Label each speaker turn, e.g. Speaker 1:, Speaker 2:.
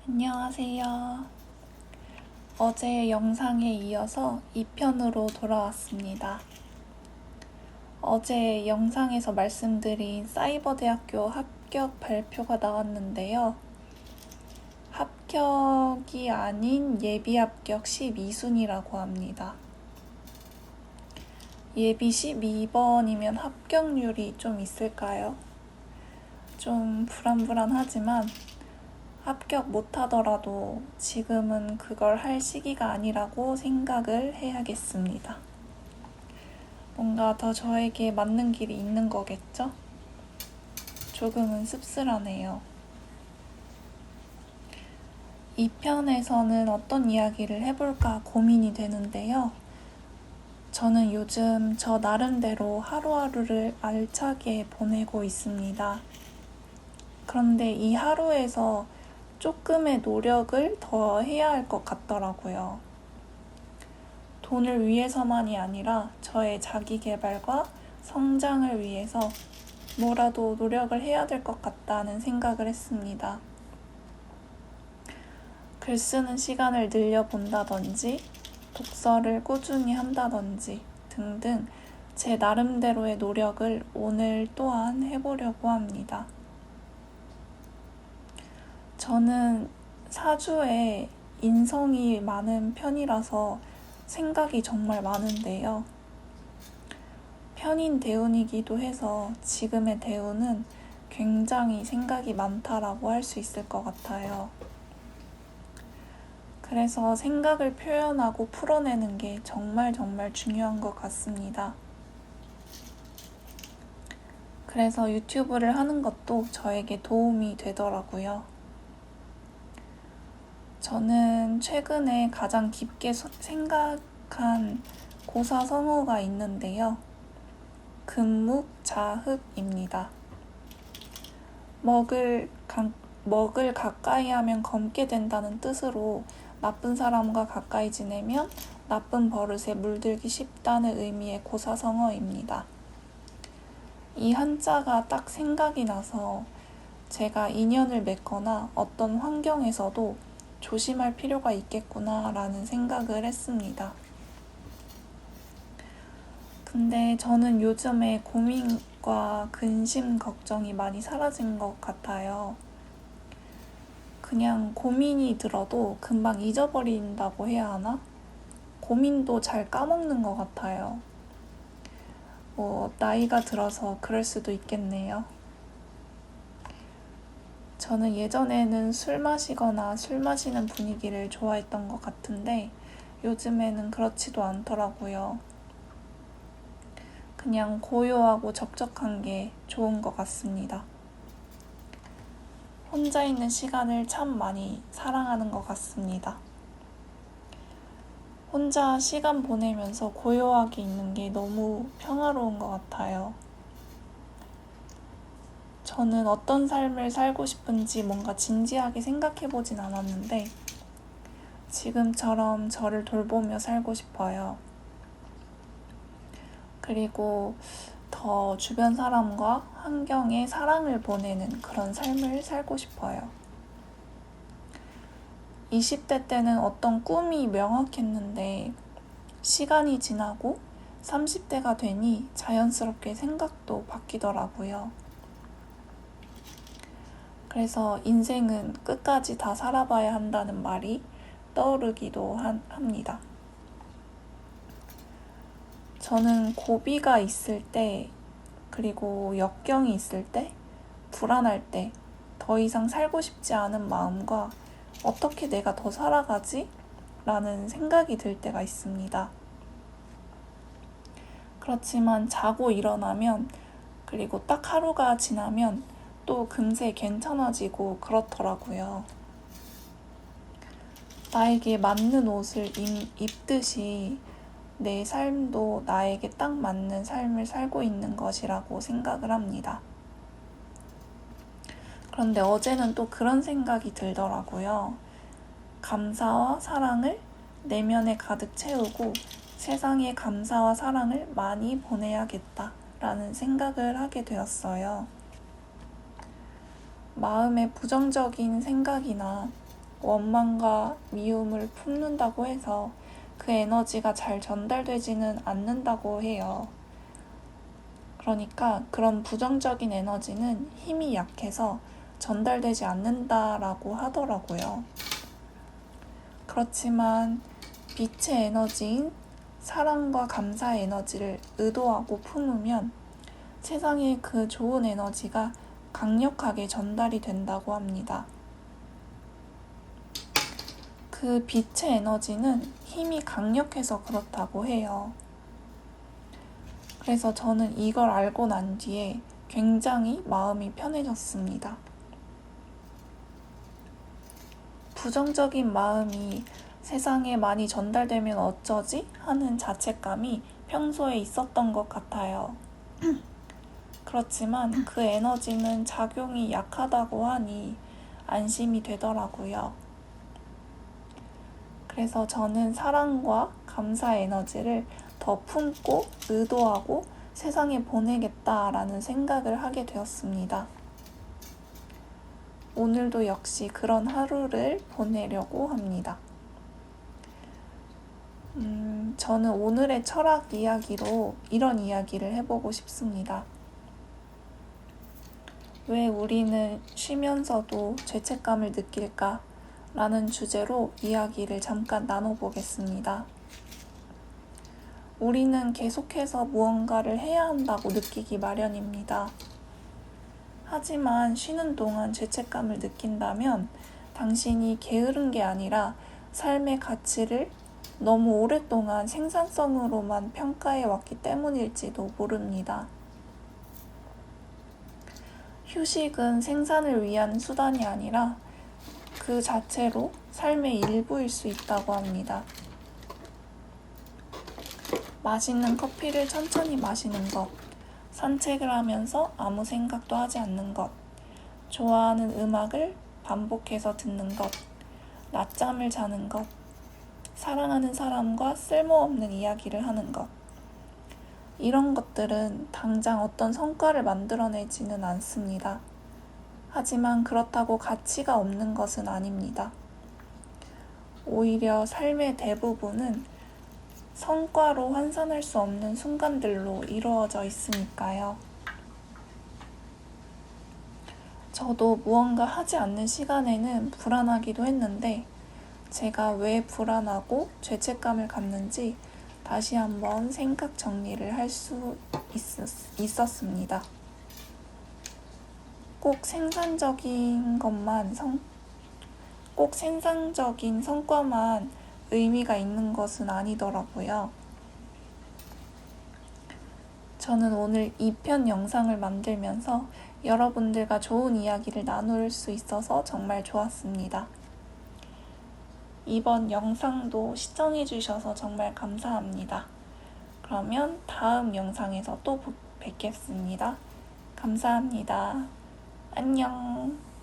Speaker 1: 안녕하세요. 어제 영상에 이어서 2편으로 돌아왔습니다. 어제 영상에서 말씀드린 사이버대학교 합격 발표가 나왔는데요. 합격이 아닌 예비 합격 12순위라고 합니다. 예비 12번이면 합격률이 좀 있을까요? 좀 불안불안하지만 합격 못하더라도 지금은 그걸 할 시기가 아니라고 생각을 해야겠습니다. 뭔가 더 저에게 맞는 길이 있는 거겠죠? 조금은 씁쓸하네요. 이 편에서는 어떤 이야기를 해볼까 고민이 되는데요. 저는 요즘 저 나름대로 하루하루를 알차게 보내고 있습니다. 그런데 이 하루에서 조금의 노력을 더 해야 할 것 같더라고요. 돈을 위해서만이 아니라 저의 자기 개발과 성장을 위해서 뭐라도 노력을 해야 될 것 같다는 생각을 했습니다. 글 쓰는 시간을 늘려본다든지, 독서를 꾸준히 한다든지 등등 제 나름대로의 노력을 오늘 또한 해보려고 합니다. 저는 사주에 인성이 많은 편이라서 생각이 정말 많은데요. 편인 대운이기도 해서 지금의 대운은 굉장히 생각이 많다라고 할 수 있을 것 같아요. 그래서 생각을 표현하고 풀어내는 게 정말 중요한 것 같습니다. 그래서 유튜브를 하는 것도 저에게 도움이 되더라고요. 저는 최근에 가장 깊게 생각한 고사성어가 있는데요. 금묵자흑입니다. 먹을 가까이 하면 검게 된다는 뜻으로 나쁜 사람과 가까이 지내면 나쁜 버릇에 물들기 쉽다는 의미의 고사성어입니다. 이 한자가 딱 생각이 나서 제가 인연을 맺거나 어떤 환경에서도 조심할 필요가 있겠구나라는 생각을 했습니다. 근데 저는 요즘에 고민과 근심, 걱정이 많이 사라진 것 같아요. 그냥 고민이 들어도 금방 잊어버린다고 해야 하나? 고민도 잘 까먹는 것 같아요. 나이가 들어서 그럴 수도 있겠네요. 저는 예전에는 술 마시거나 술 마시는 분위기를 좋아했던 것 같은데 요즘에는 그렇지도 않더라고요. 그냥 고요하고 적적한 게 좋은 것 같습니다. 혼자 있는 시간을 참 많이 사랑하는 것 같습니다. 혼자 시간 보내면서 고요하게 있는 게 너무 평화로운 것 같아요. 저는 어떤 삶을 살고 싶은지 뭔가 진지하게 생각해보진 않았는데 지금처럼 저를 돌보며 살고 싶어요. 그리고 더 주변 사람과 환경에 사랑을 보내는 그런 삶을 살고 싶어요. 20대 때는 어떤 꿈이 명확했는데 시간이 지나고 30대가 되니 자연스럽게 생각도 바뀌더라고요. 그래서 인생은 끝까지 다 살아봐야 한다는 말이 떠오르기도 합니다. 저는 고비가 있을 때, 그리고 역경이 있을 때, 불안할 때, 더 이상 살고 싶지 않은 마음과 어떻게 내가 더 살아가지? 라는 생각이 들 때가 있습니다. 그렇지만 자고 일어나면, 그리고 딱 하루가 지나면 또 금세 괜찮아지고 그렇더라고요. 나에게 맞는 옷을 입듯이 내 삶도 나에게 딱 맞는 삶을 살고 있는 것이라고 생각을 합니다. 그런데 어제는 또 그런 생각이 들더라고요. 감사와 사랑을 내면에 가득 채우고 세상에 감사와 사랑을 많이 보내야겠다라는 생각을 하게 되었어요. 마음에 부정적인 생각이나 원망과 미움을 품는다고 해서 그 에너지가 잘 전달되지는 않는다고 해요. 그러니까 그런 부정적인 에너지는 힘이 약해서 전달되지 않는다라고 하더라고요. 그렇지만 빛의 에너지인 사랑과 감사의 에너지를 의도하고 품으면 세상에 그 좋은 에너지가 강력하게 전달이 된다고 합니다. 그 빛의 에너지는 힘이 강력해서 그렇다고 해요. 그래서 저는 이걸 알고 난 뒤에 굉장히 마음이 편해졌습니다. 부정적인 마음이 세상에 많이 전달되면 어쩌지? 하는 자책감이 평소에 있었던 것 같아요. 그렇지만 그 에너지는 작용이 약하다고 하니 안심이 되더라고요. 그래서 저는 사랑과 감사 에너지를 더 품고 의도하고 세상에 보내겠다라는 생각을 하게 되었습니다. 오늘도 역시 그런 하루를 보내려고 합니다. 저는 오늘의 철학 이야기로 이런 이야기를 해보고 싶습니다. 왜 우리는 쉬면서도 죄책감을 느낄까? 라는 주제로 이야기를 잠깐 나눠보겠습니다. 우리는 계속해서 무언가를 해야 한다고 느끼기 마련입니다. 하지만 쉬는 동안 죄책감을 느낀다면 당신이 게으른 게 아니라 삶의 가치를 너무 오랫동안 생산성으로만 평가해 왔기 때문일지도 모릅니다. 휴식은 생산을 위한 수단이 아니라 그 자체로 삶의 일부일 수 있다고 합니다. 맛있는 커피를 천천히 마시는 것, 산책을 하면서 아무 생각도 하지 않는 것, 좋아하는 음악을 반복해서 듣는 것, 낮잠을 자는 것, 사랑하는 사람과 쓸모없는 이야기를 하는 것. 이런 것들은 당장 어떤 성과를 만들어내지는 않습니다. 하지만 그렇다고 가치가 없는 것은 아닙니다. 오히려 삶의 대부분은 성과로 환산할 수 없는 순간들로 이루어져 있으니까요. 저도 무언가 하지 않는 시간에는 불안하기도 했는데 제가 왜 불안하고 죄책감을 갖는지 다시 한번 생각 정리를 할 수 있었습니다. 꼭 생산적인 성과만 의미가 있는 것은 아니더라고요. 저는 오늘 2편 영상을 만들면서 여러분들과 좋은 이야기를 나눌 수 있어서 정말 좋았습니다. 이번 영상도 시청해주셔서 정말 감사합니다. 그러면 다음 영상에서 또 뵙겠습니다. 감사합니다. 안녕.